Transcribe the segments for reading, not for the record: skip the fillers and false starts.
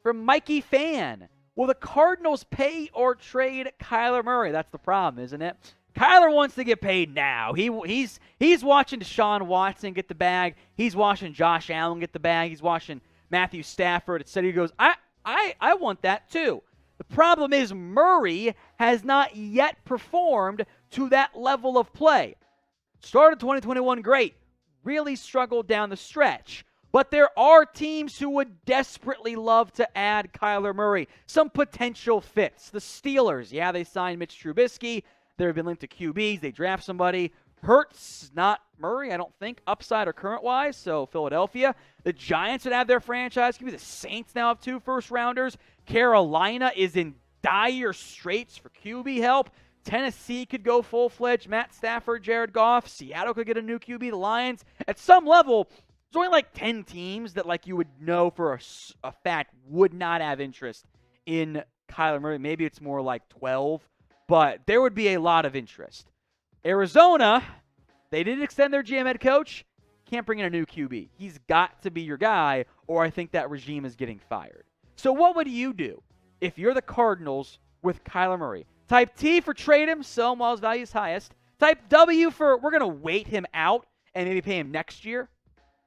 from Mikey Fan. Will the Cardinals pay or trade Kyler Murray? That's the problem, isn't it? Kyler wants to get paid now. He's watching Deshaun Watson get the bag. He's watching Josh Allen get the bag. He's watching Matthew Stafford, etc. He goes, I want that too. The problem is Murray has not yet performed to that level of play. Started 2021 great. Really struggled down the stretch. But there are teams who would desperately love to add Kyler Murray. Some potential fits. The Steelers, yeah, they signed Mitch Trubisky. They've been linked to QBs. They draft somebody. Hurts, not Murray, I don't think, upside or current-wise, so Philadelphia. The Giants would have their franchise QB. The Saints now have 2 first-rounders. Carolina is in dire straits for QB help. Tennessee could go full-fledged. Matt Stafford, Jared Goff. Seattle could get a new QB. The Lions, at some level, there's only like 10 teams that like you would know for a fact would not have interest in Kyler Murray. Maybe it's more like 12, but there would be a lot of interest. Arizona, they didn't extend their GM head coach. Can't bring in a new QB. He's got to be your guy, or I think that regime is getting fired. So what would you do if you're the Cardinals with Kyler Murray? Type T for trade him, sell him while his value is highest. Type W for we're going to wait him out and maybe pay him next year.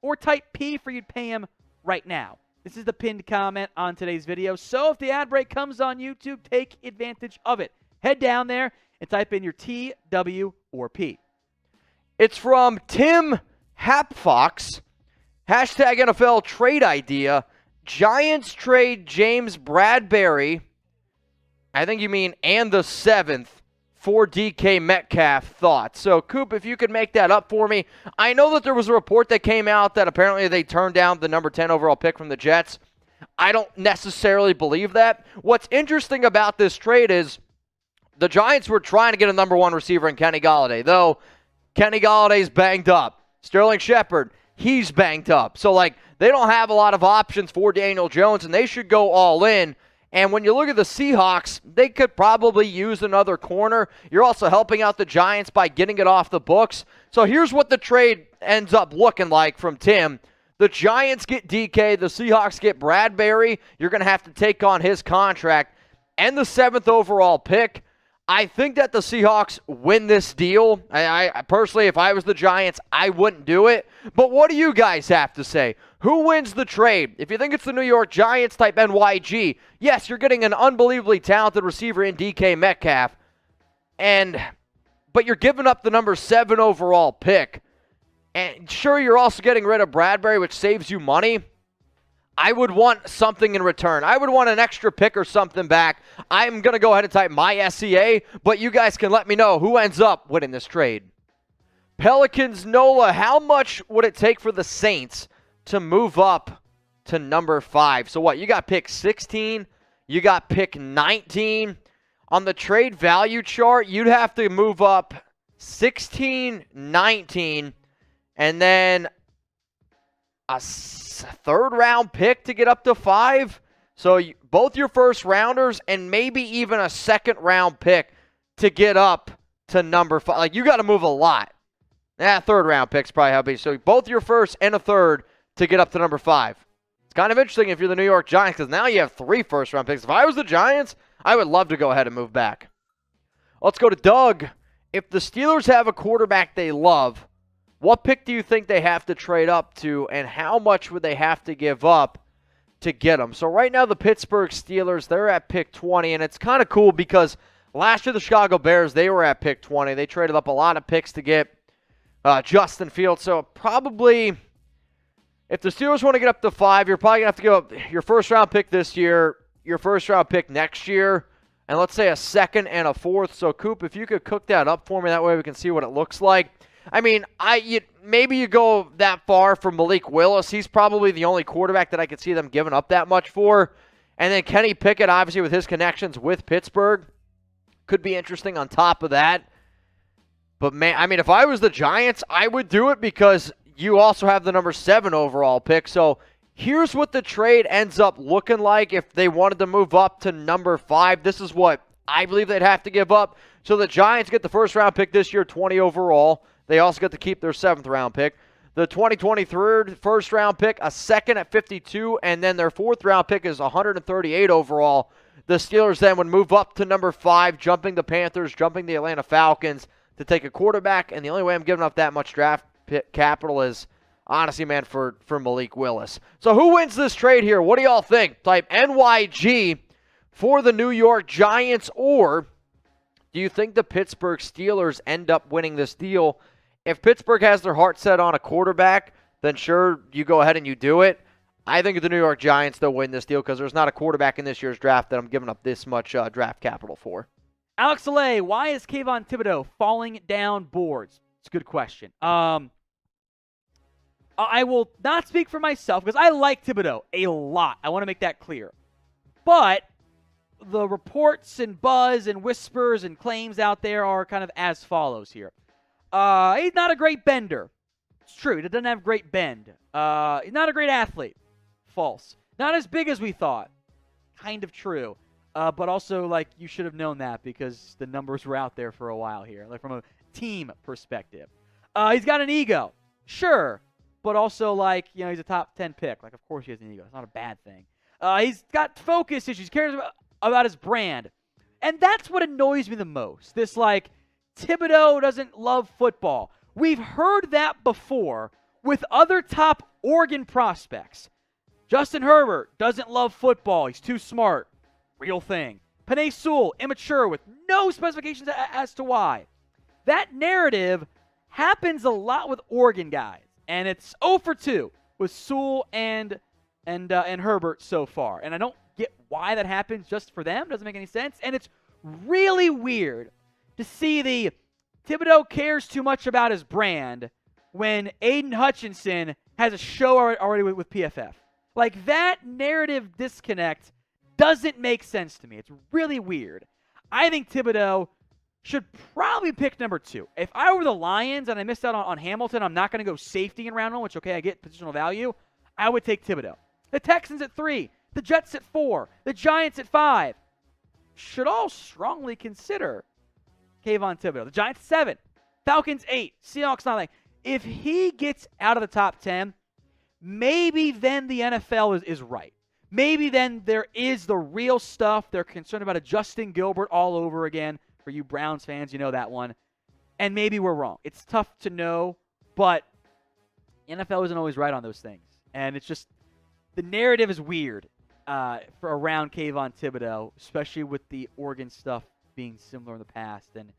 Or type P for you'd pay him right now. This is the pinned comment on today's video. So if the ad break comes on YouTube, take advantage of it. Head down there and type in your T, W, or P. It's from Tim Hapfox. Hashtag NFL trade idea. Giants trade James Bradberry. I think you mean and the 7th. For DK Metcalf. Thoughts. So, Coop, if you could make that up for me. I know that there was a report that came out that apparently they turned down the number 10 overall pick from the Jets. I don't necessarily believe that. What's interesting about this trade is the Giants were trying to get a number 1 receiver in Kenny Golladay, though Kenny Galladay's banged up. Sterling Shepard, he's banged up. So, they don't have a lot of options for Daniel Jones, and they should go all in. And when you look at the Seahawks, they could probably use another corner. You're also helping out the Giants by getting it off the books. So here's what the trade ends up looking like from Tim. The Giants get DK. The Seahawks get Bradberry. You're going to have to take on his contract. And the 7th overall pick. I think that the Seahawks win this deal. I personally, if I was the Giants, I wouldn't do it. But what do you guys have to say? Who wins the trade? If you think it's the New York Giants, type NYG. Yes, you're getting an unbelievably talented receiver in DK Metcalf. But you're giving up the number 7 overall pick. And sure, you're also getting rid of Bradberry, which saves you money. I would want something in return. I would want an extra pick or something back. I'm going to go ahead and type my SEA, but you guys can let me know who ends up winning this trade. Pelicans Nola, how much would it take for the Saints to move up to number 5? So what, you got pick 16, you got pick 19. On the trade value chart, you'd have to move up 16, 19, and then a 3rd round pick to get up to 5. So both your first rounders and maybe even a 2nd round pick to get up to number 5. You got to move a lot. 3rd round pick's probably how big. So both your first and a 3rd to get up to number 5. It's kind of interesting if you're the New York Giants because now you have 3 first round picks. If I was the Giants, I would love to go ahead and move back. Let's go to Doug. If the Steelers have a quarterback they love, what pick do you think they have to trade up to, and how much would they have to give up to get them? So right now the Pittsburgh Steelers, they're at pick 20, and it's kind of cool because last year the Chicago Bears, they were at pick 20. They traded up a lot of picks to get Justin Fields. So probably if the Steelers want to get up to 5, you're probably going to have to give up your first-round pick this year, your first-round pick next year, and let's say a 2nd and a 4th. So, Coop, if you could cook that up for me, that way we can see what it looks like. I mean, maybe you go that far for Malik Willis. He's probably the only quarterback that I could see them giving up that much for. And then Kenny Pickett, obviously, with his connections with Pittsburgh, could be interesting on top of that. But, man, I mean, if I was the Giants, I would do it because you also have the number 7 overall pick. So here's what the trade ends up looking like if they wanted to move up to number 5. This is what I believe they'd have to give up. So the Giants get the first-round pick this year, 20 overall. They also get to keep their 7th round pick. the 2023 first-round pick, a second at 52, and then their fourth-round pick is 138 overall. The Steelers then would move up to number 5, jumping the Panthers, jumping the Atlanta Falcons to take a quarterback, and the only way I'm giving up that much draft pick capital is, honestly, man, for Malik Willis. So who wins this trade here? What do y'all think? Type NYG for the New York Giants, or do you think the Pittsburgh Steelers end up winning this deal? If Pittsburgh has their heart set on a quarterback, then sure, you go ahead and you do it. I think the New York Giants, they'll win this deal because there's not a quarterback in this year's draft that I'm giving up this much draft capital for. Alex Alay, why is Kayvon Thibodeaux falling down boards? It's a good question. I will not speak for myself because I like Thibodeaux a lot. I want to make that clear. But the reports and buzz and whispers and claims out there are kind of as follows here. He's not a great bender. It's true. He doesn't have great bend. He's not a great athlete. False. Not as big as we thought. Kind of true. But also, like, you should have known that because the numbers were out there for a while here, like from a team perspective. He's got an ego. Sure. But also, like, you know, he's a top 10 pick. Like, of course he has an ego. It's not a bad thing. He's got focus issues. He cares about his brand. And that's what annoys me the most. This, like, Thibodeaux doesn't love football. We've heard that before with other top Oregon prospects. Justin Herbert doesn't love football. He's too smart. Real thing. Penei Sewell, immature with no specifications as to why. That narrative happens a lot with Oregon guys. And it's 0 for 2 with Sewell and Herbert so far. And I don't get why that happens just for them. Doesn't make any sense. And it's really weird to see the Thibodeaux cares too much about his brand when Aiden Hutchinson has a show already with PFF. Like, that narrative disconnect doesn't make sense to me. It's really weird. I think Thibodeaux should probably pick number 2. If I were the Lions and I missed out on Hamilton, I'm not going to go safety in round 1, which, okay, I get positional value. I would take Thibodeaux. The Texans at 3. The Jets at 4. The Giants at 5. Should all strongly consider Kayvon Thibodeaux. The Giants 7. Falcons 8. Seahawks 9. If he gets out of the top 10, maybe then the NFL is right. Maybe then there is the real stuff. They're concerned about a Justin Gilbert all over again. For you Browns fans, you know that one. And maybe we're wrong. It's tough to know, but NFL isn't always right on those things. And it's just, the narrative is weird for around Kayvon Thibodeaux, especially with the Oregon stuff being similar in the past. And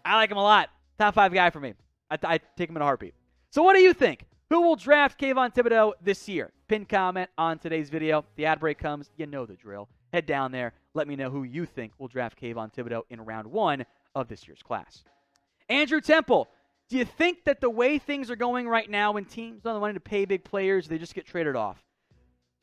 I like him a lot. Top 5 guy for me. I take him in a heartbeat. So what do you think? Who will draft Kayvon Thibodeaux this year? Pin comment on today's video. The ad break comes. You know the drill. Head down there. Let me know who you think will draft Kayvon Thibodeaux in round 1 of this year's class. Andrew Temple, do you think that the way things are going right now when teams don't have the money to pay big players, they just get traded off?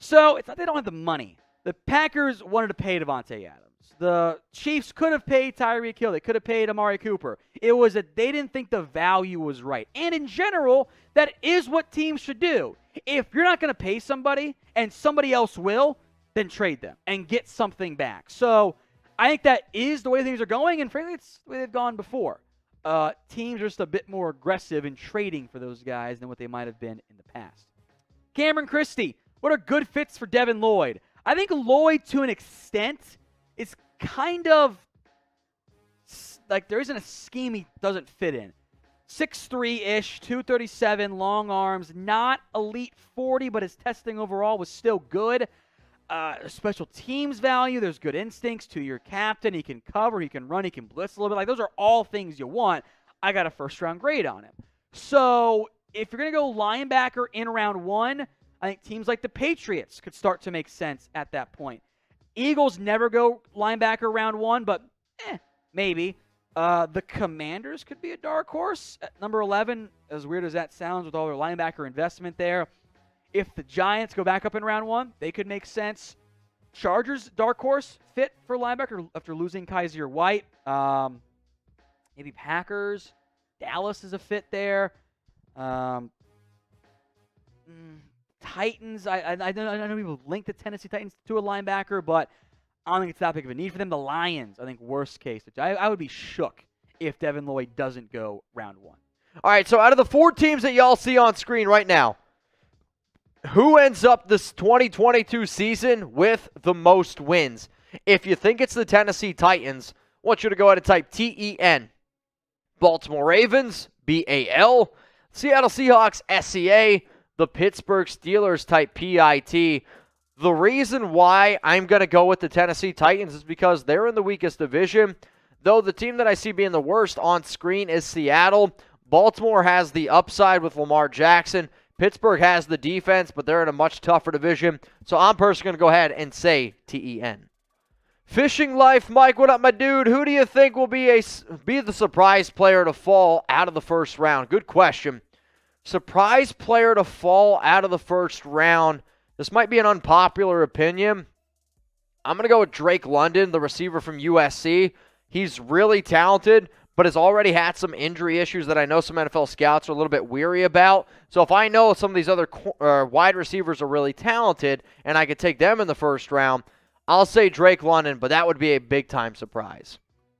So it's not they don't have the money. The Packers wanted to pay Devontae Adams. The Chiefs could have paid Tyreek Hill. They could have paid Amari Cooper. It was that they didn't think the value was right. And in general, that is what teams should do. If you're not going to pay somebody and somebody else will, then trade them and get something back. So I think that is the way things are going, and frankly, it's the way they've gone before. Teams are just a bit more aggressive in trading for those guys than what they might have been in the past. Cameron Christie, what are good fits for Devin Lloyd? I think Lloyd, to an extent, is kind of like there isn't a scheme he doesn't fit in. 6'3-ish, 237, long arms, not elite 40, but his testing overall was still good. Special teams value, there's good instincts, 2-year captain, he can cover, he can run, he can blitz a little bit. Like, those are all things you want. I got a first-round grade on him. So if you're going to go linebacker in round 1, I think teams like the Patriots could start to make sense at that point. Eagles never go linebacker round 1, but maybe. The Commanders could be a dark horse at number 11, as weird as that sounds with all their linebacker investment there. If the Giants go back up in round 1, they could make sense. Chargers, dark horse, fit for linebacker after losing Kaiser White. Maybe Packers. Dallas is a fit there. Titans, I know people link the Tennessee Titans to a linebacker, but I don't think it's that big of a need for them. The Lions, I think, worst case. I would be shook if Devin Lloyd doesn't go round 1. All right, so out of the 4 teams that y'all see on screen right now, who ends up this 2022 season with the most wins? If you think it's the Tennessee Titans, I want you to go ahead and type TEN. Baltimore Ravens, BAL. Seattle Seahawks, SEA. The Pittsburgh Steelers, type PIT. The reason why I'm going to go with the Tennessee Titans is because they're in the weakest division. Though the team that I see being the worst on screen is Seattle. Baltimore has the upside with Lamar Jackson. Pittsburgh has the defense, but they're in a much tougher division. So I'm personally going to go ahead and say TEN. Fishing Life, Mike, what up, my dude? Who do you think will be the surprise player to fall out of the first round? Good question. Surprise player to fall out of the first round. This might be an unpopular opinion. I'm going to go with Drake London, the receiver from USC. He's really talented, but has already had some injury issues that I know some NFL scouts are a little bit weary about. So if I know some of these other wide receivers are really talented and I could take them in the first round, I'll say Drake London, but that would be a big-time surprise.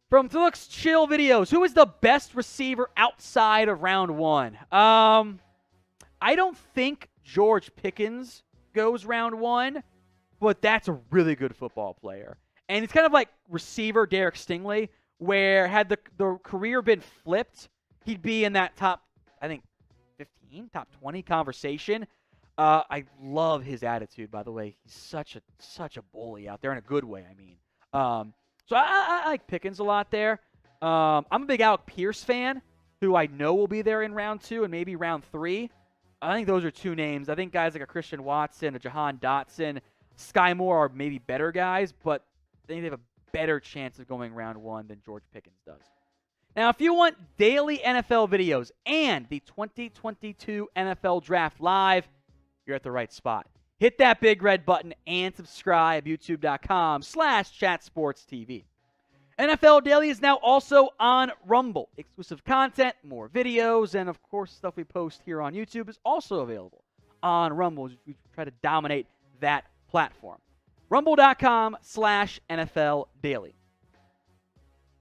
From Felix Chill Videos, who is the best receiver outside of round 1? I don't think George Pickens goes round 1, but that's a really good football player. And it's kind of like receiver Derek Stingley, where had the career been flipped, he'd be in that top, I think, 15, top 20 conversation. I love his attitude, by the way. He's such a bully out there in a good way, I mean. So I like Pickens a lot there. I'm a big Alec Pierce fan, who I know will be there in round 2 and maybe round 3. I think those are 2 names. I think guys like a Christian Watson, a Jahan Dotson, Sky Moore are maybe better guys, but I think they have a better chance of going round 1 than George Pickens does. Now, if you want daily NFL videos and the 2022 NFL Draft Live, you're at the right spot. Hit that big red button and subscribe, youtube.com/chatsportstv. NFL Daily is now also on Rumble. Exclusive content, more videos, and of course stuff we post here on YouTube is also available on Rumble. We try to dominate that platform. Rumble.com/NFL Daily.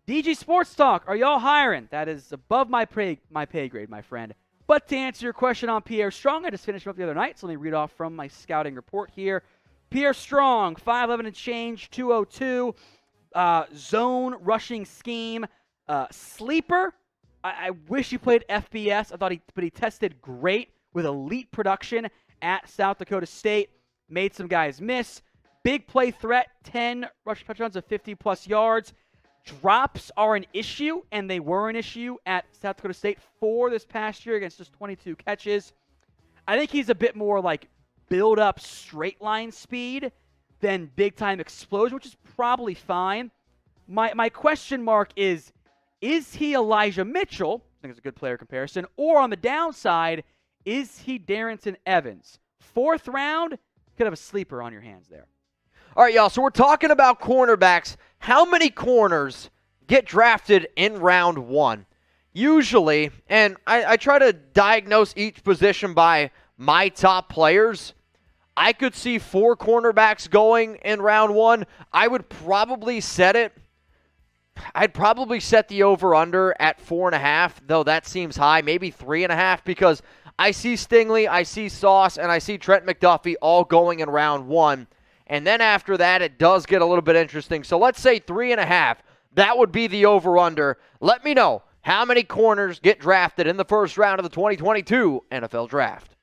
DG Sports Talk, are y'all hiring? That is above my pay grade, my friend. But to answer your question on Pierre Strong, I just finished him up the other night, so let me read off from my scouting report here. Pierre Strong, 5'11" and change, 202, zone rushing scheme, sleeper. I wish he played FBS. But he tested great with elite production at South Dakota State. Made some guys miss. Big play threat, 10 rush touchdowns of 50-plus yards. Drops are an issue, and they were an issue at South Dakota State for this past year against just 22 catches. I think he's a bit more like build-up straight line speed than big-time explosion, which is probably fine. My question mark is he Elijah Mitchell? I think it's a good player comparison. Or on the downside, is he Darrington Evans? 4th round, could have a sleeper on your hands there. All right, y'all, so we're talking about cornerbacks. How many corners get drafted in round 1? Usually, and I try to diagnose each position by my top players, I could see 4 cornerbacks going in round 1. I would probably set it. I'd probably set the over-under at 4.5, though that seems high. Maybe 3.5, because I see Stingley, I see Sauce, and I see Trent McDuffie all going in round 1. And then after that, it does get a little bit interesting. So let's say 3.5. That would be the over-under. Let me know how many corners get drafted in the first round of the 2022 NFL Draft.